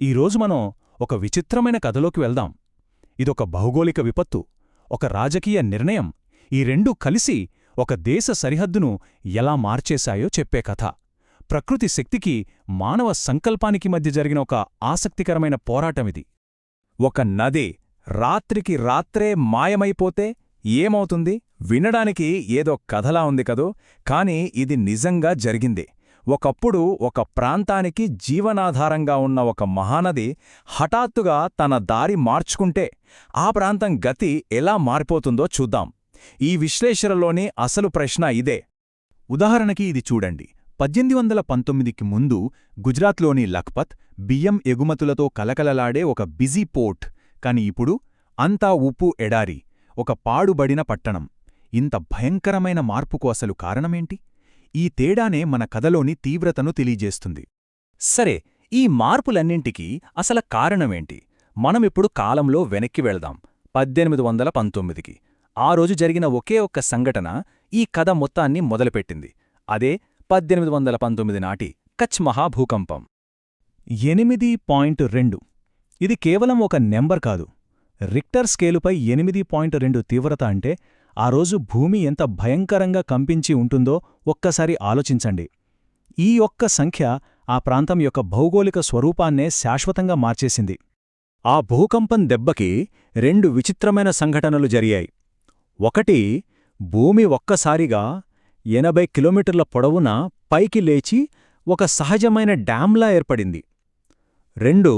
ఈరోజు మనం ఒక విచిత్రమైన కథలోకి వెళ్దాం. ఇదొక భౌగోళిక విపత్తు, ఒక రాజకీయ నిర్ణయం, ఈ రెండూ కలిసి ఒక దేశ సరిహద్దును ఎలా మార్చేశాయో చెప్పే కథ. ప్రకృతి శక్తికి, మానవ సంకల్పానికి మధ్య జరిగిన ఒక ఆసక్తికరమైన పోరాటమిది. ఒక నది రాత్రికి రాత్రే మాయమైపోతే ఏమవుతుంది? వినడానికి ఏదో కథలా ఉంది కదూ, కాని ఇది నిజంగా జరిగింది. ఒకప్పుడు ఒక ప్రాంతానికి జీవనాధారంగా ఉన్న ఒక మహానది హఠాత్తుగా తన దారి మార్చుకుంటే ఆ ప్రాంతం గతి ఎలా మారిపోతుందో చూద్దాం. ఈ విశ్లేషణలోని అసలు ప్రశ్న ఇదే. ఉదాహరణకి ఇది చూడండి. 1819కి ముందు గుజరాత్లోని లఖ్పత్ బియ్యం ఎగుమతులతో కలకలలాడే ఒక బిజీ పోర్ట్. కాని ఇప్పుడు అంతా ఉప్పు ఎడారి, ఒక పాడుబడిన పట్టణం. ఇంత భయంకరమైన మార్పుకు అసలు కారణమేంటి? ఈ తేడానే మన కథలోని తీవ్రతను తెలియజేస్తుంది. సరే, ఈ మార్పులన్నింటికీ అసల కారణమేంటి? మనమిప్పుడు కాలంలో వెనక్కి వెళ్దాం, 1819కి. ఆ రోజు జరిగిన ఒకే ఒక్క సంఘటన ఈ కథ మొత్తాన్ని మొదలుపెట్టింది. అదే 1819 నాటి కచ్ మహాభూకంపం. 8.2. ఇది కేవలం ఒక నెంబర్ కాదు. రిక్టర్ స్కేలుపై 8.2 తీవ్రత అంటే ఆ రోజు భూమి ఎంత భయంకరంగా కంపించి ఉంటుందో ఒక్కసారి ఆలోచించండి. ఈ ఒక్క సంఖ్య ఆ ప్రాంతం యొక్క భౌగోళిక స్వరూపాన్నే శాశ్వతంగా మార్చేసింది. ఆ భూకంపం దెబ్బకి 2 విచిత్రమైన సంఘటనలు జరిగాయి. ఒకటి, భూమి ఒక్కసారిగా 80 కిలోమీటర్ల పొడవున పైకి లేచి ఒక సహజమైన డ్యాంలా ఏర్పడింది. 2,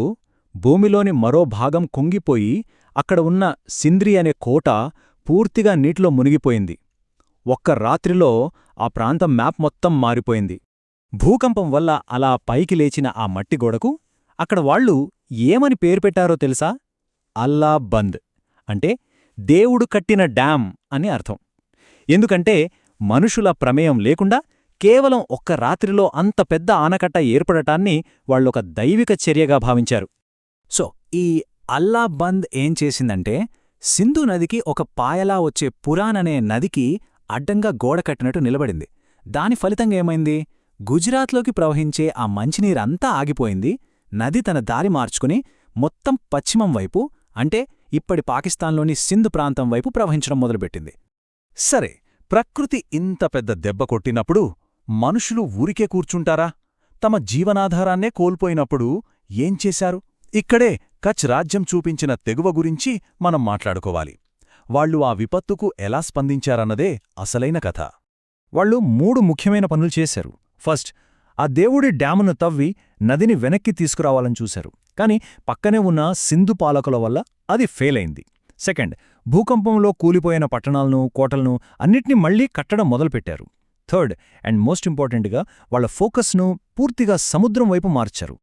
భూమిలోని మరో భాగం కుంగిపోయి అక్కడ ఉన్న సింద్రి అనే కోట పూర్తిగా నీటిలో మునిగిపోయింది. ఒక్క రాత్రిలో ఆ ప్రాంతం మ్యాప్ మొత్తం మారిపోయింది. భూకంపం వల్ల అలా పైకి లేచిన ఆ మట్టిగోడకు అక్కడ వాళ్లు ఏమని పేరు పెట్టారో తెలుసా? అల్లా బంద్, అంటే దేవుడు కట్టిన డ్యామ్ అని అర్థం. ఎందుకంటే మనుషుల ప్రమేయం లేకుండా కేవలం ఒక్క రాత్రిలో అంత పెద్ద ఆనకట్ట ఏర్పడటాన్ని వాళ్లొక దైవిక చర్యగా భావించారు. సో ఈ అల్లా బంద్ ఏం చేసిందంటే, సింధు నదికి ఒక పాయలా వచ్చే పురాన్ అనే నదికి అడ్డంగా గోడ కట్టినట్టు నిలబడింది. దాని ఫలితంగా ఏమైంది? గుజరాత్లోకి ప్రవహించే ఆ మంచినీరంతా ఆగిపోయింది. నది తన దారి మార్చుకుని మొత్తం పశ్చిమం వైపు, అంటే ఇప్పటి పాకిస్తాన్లోని సింధ్ ప్రాంతం వైపు ప్రవహించడం మొదలుపెట్టింది. సరే, ప్రకృతి ఇంత పెద్ద దెబ్బ కొట్టినప్పుడు మనుషులు ఊరికే కూర్చుంటారా? తమ జీవనాధారాన్నే కోల్పోయినప్పుడు ఏం చేశారు? ఇక్కడే కచ్ రాజ్యం చూపించిన తెగువ గురించి మనం మాట్లాడుకోవాలి. వాళ్లు ఆ విపత్తుకు ఎలా స్పందించారన్నదే అసలైన కథ. వాళ్లు 3 ముఖ్యమైన పనులు చేశారు. ఫస్ట్, ఆ దేవుడి డ్యామును తవ్వి నదిని వెనక్కి తీసుకురావాలని చూశారు. కాని పక్కనే ఉన్న సింధు పాలకుల వల్ల అది ఫెయిలైంది. సెకండ్, భూకంపంలో కూలిపోయిన పట్టణాలను, కోటలను అన్నిటినీ మళ్లీ కట్టడం మొదలుపెట్టారు. థర్డ్ అండ్ మోస్ట్ ఇంపార్టెంట్గా, వాళ్ల ఫోకస్ను పూర్తిగా సముద్రం వైపు మార్చారు.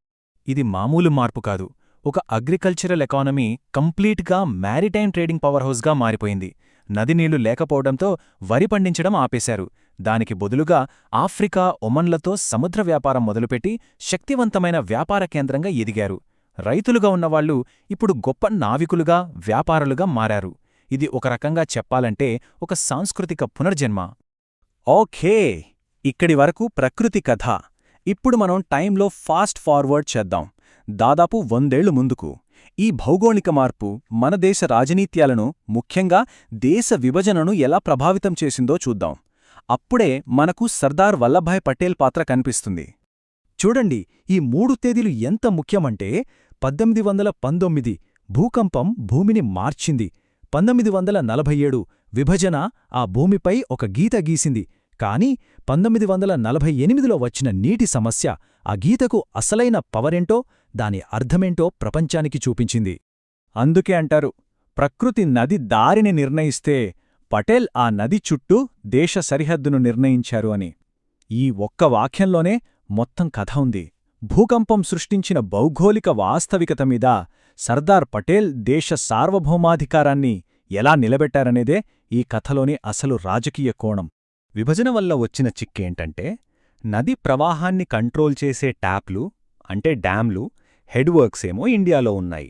ఇది మామూలు మార్పు కాదు. ఒక అగ్రికల్చరల్ ఎకానమీ కంప్లీట్గా మ్యారిటైమ్ ట్రేడింగ్ పవర్ హౌస్గా మారిపోయింది. నది నీళ్లు లేకపోవడంతో వరి పండించడం ఆపేశారు. దానికి బదులుగా ఆఫ్రికా, ఒమన్లతో సముద్ర వ్యాపారం మొదలుపెట్టి శక్తివంతమైన వ్యాపార కేంద్రంగా ఎదిగారు. రైతులుగా ఉన్నవాళ్లు ఇప్పుడు గొప్ప నావికులుగా, వ్యాపారులుగా మారారు. ఇది ఒక రకంగా చెప్పాలంటే ఒక సాంస్కృతిక పునర్జన్మ. ఓకే, ఇక్కడి వరకు ప్రకృతి కథ. ఇప్పుడు మనం టైంలో ఫాస్ట్ ఫార్వర్డ్ చేద్దాం, దాదాపు 100 ఏళ్లు ముందుకు. ఈ భౌగోళిక మార్పు మన దేశ రాజనీత్యాలను, ముఖ్యంగా దేశ విభజనను ఎలా ప్రభావితం చేసిందో చూద్దాం. అప్పుడే మనకు సర్దార్ వల్లభాయ్ పటేల్ పాత్ర కనిపిస్తుంది. చూడండి, ఈ 3 తేదీలు ఎంత ముఖ్యమంటే, 1819 భూకంపం భూమిని మార్చింది. 1947 విభజన ఆ భూమిపై ఒక గీత గీసింది. కాని 1948లో వచ్చిన నీటి సమస్య ఆ గీతకు అసలైన పవరేంటో, దాని అర్థమేంటో ప్రపంచానికి చూపించింది. అందుకే అంటారు, ప్రకృతి నది దారిని నిర్ణయిస్తే పటేల్ ఆ నది చుట్టూ దేశ సరిహద్దును నిర్ణయించారు అని. ఈ ఒక్క వాక్యంలోనే మొత్తం కథ ఉంది. భూకంపం సృష్టించిన భౌగోళిక వాస్తవికత మీద సర్దార్ పటేల్ దేశ సార్వభౌమాధికారాన్ని ఎలా నిలబెట్టారనేదే ఈ కథలోని అసలు రాజకీయ కోణం. విభజన వల్ల వచ్చిన చిక్కేంటంటే, నది ప్రవాహాన్ని కంట్రోల్ చేసే ట్యాప్లు, అంటే డ్యాంలు, హెడ్ వర్క్స్ ఏమో ఇండియాలో ఉన్నాయి.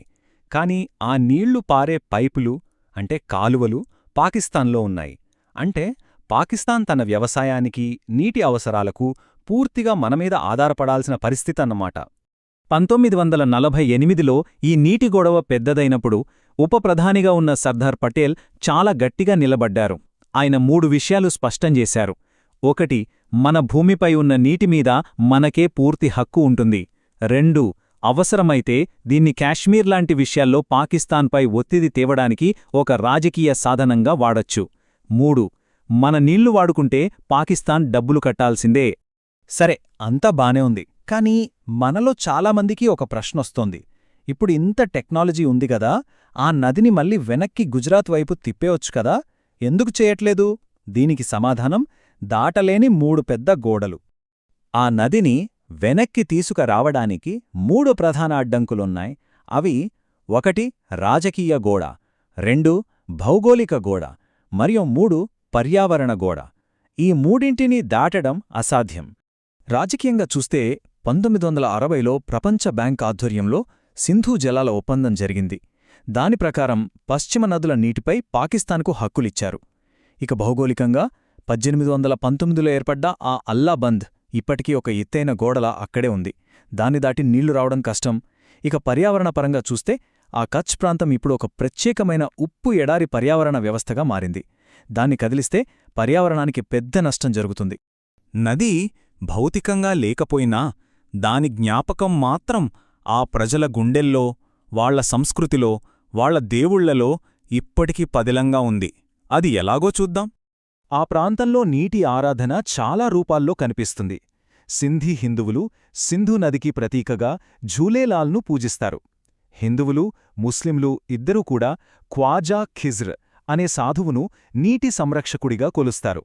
కాని ఆ నీళ్లు పారే పైపులు, అంటే కాలువలు, పాకిస్తాన్లో ఉన్నాయి. అంటే పాకిస్తాన్ తన వ్యవసాయానికి, నీటి అవసరాలకు పూర్తిగా మనమీద ఆధారపడాల్సిన పరిస్థితన్నమాట. 1948లో ఈ నీటి గొడవ పెద్దదైనప్పుడు ఉప ప్రధానిగా ఉన్న సర్దార్ పటేల్ చాలా గట్టిగా నిలబడ్డారు. ఆయన 3 విషయాలు స్పష్టం చేశారు. 1. మన భూమిపై ఉన్న నీటిమీద మనకే పూర్తి హక్కు ఉంటుంది. 2. అవసరమైతే దీన్ని కాశ్మీర్ లాంటి విషయాల్లో పాకిస్తాన్పై ఒత్తిడి తేవడానికి ఒక రాజకీయ సాధనంగా వాడొచ్చు. 3. మన నీళ్లు వాడుకుంటే పాకిస్తాన్ డబ్బులు కట్టాల్సిందే. సరే, అంతా బానే ఉంది. కానీ మనలో చాలామందికి ఒక ప్రశ్నొస్తోంది. ఇప్పుడు ఇంత టెక్నాలజీ ఉంది గదా, ఆ నదిని మళ్ళీ వెనక్కి గుజరాత్ వైపు తిప్పేయొచ్చు కదా, ఎందుకు చేయట్లేదు? దీనికి సమాధానం దాటలేని 3 పెద్ద గోడలు. ఆ నదిని వెనక్కి తీసుకురావడానికి 3 ప్రధాన అడ్డంకులున్నాయి. అవి 1 రాజకీయ గోడ, 2 భౌగోళిక గోడ, మరియు 3 పర్యావరణ గోడ. ఈ మూడింటినీ దాటడం అసాధ్యం. రాజకీయంగా చూస్తే 1960లో ప్రపంచ బ్యాంక్ ఆధ్వర్యంలో సింధు జలాల ఒప్పందం జరిగింది. దాని ప్రకారం పశ్చిమ నదుల నీటిపై పాకిస్తాన్కు హక్కులిచ్చారు. ఇక భౌగోళికంగా 1819లో ఏర్పడ్డ ఆ అల్లాబంద్ ఇప్పటికీ ఒక ఎత్తైన గోడలా అక్కడే ఉంది. దాన్ని దాటి నీళ్లు రావడం కష్టం. ఇక పర్యావరణపరంగా చూస్తే ఆ కచ్ ప్రాంతం ఇప్పుడు ఒక ప్రత్యేకమైన ఉప్పు ఎడారి పర్యావరణ వ్యవస్థగా మారింది. దాన్ని కదిలిస్తే పర్యావరణానికి పెద్ద నష్టం జరుగుతుంది. నది భౌతికంగా లేకపోయినా దాని జ్ఞాపకం మాత్రం ఆ ప్రజల గుండెల్లో, వాళ్ల సంస్కృతిలో, వాళ్ల దేవుళ్లలో ఇప్పటికీ పదిలంగా ఉంది. అది ఎలాగో చూద్దాం. ఆ ప్రాంతంలో నీటి ఆరాధన చాలా రూపాల్లో కనిపిస్తుంది. సింధీ హిందువులు సింధు నదికి ప్రతీకగా ఝూలేలాల్ను పూజిస్తారు. హిందువులు, ముస్లింలు ఇద్దరూ కూడా ఖ్వాజా ఖిజ్ర్ అనే సాధువును నీటి సంరక్షకుడిగా కొలుస్తారు.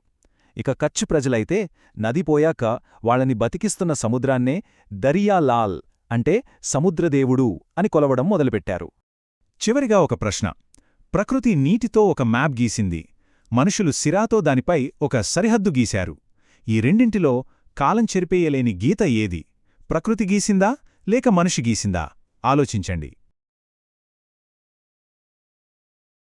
ఇక కచ్ ప్రజలైతే నది పోయాక వాళ్ళని బతికిస్తున్న సముద్రాన్నే దరియా లాల్ అంటే సముద్రదేవుడు అని కొలవడం మొదలుపెట్టారు. చివరిగా ఒక ప్రశ్న. ప్రకృతి నీటితో ఒక మ్యాప్ గీసింది. మనుషులు సిరాతో దానిపై ఒక సరిహద్దు గీశారు. ఈ రెండింటిలో కాలం చెరిపేయలేని గీత ఏది? ప్రకృతి గీసిందా లేక మనిషి గీసిందా? ఆలోచించండి.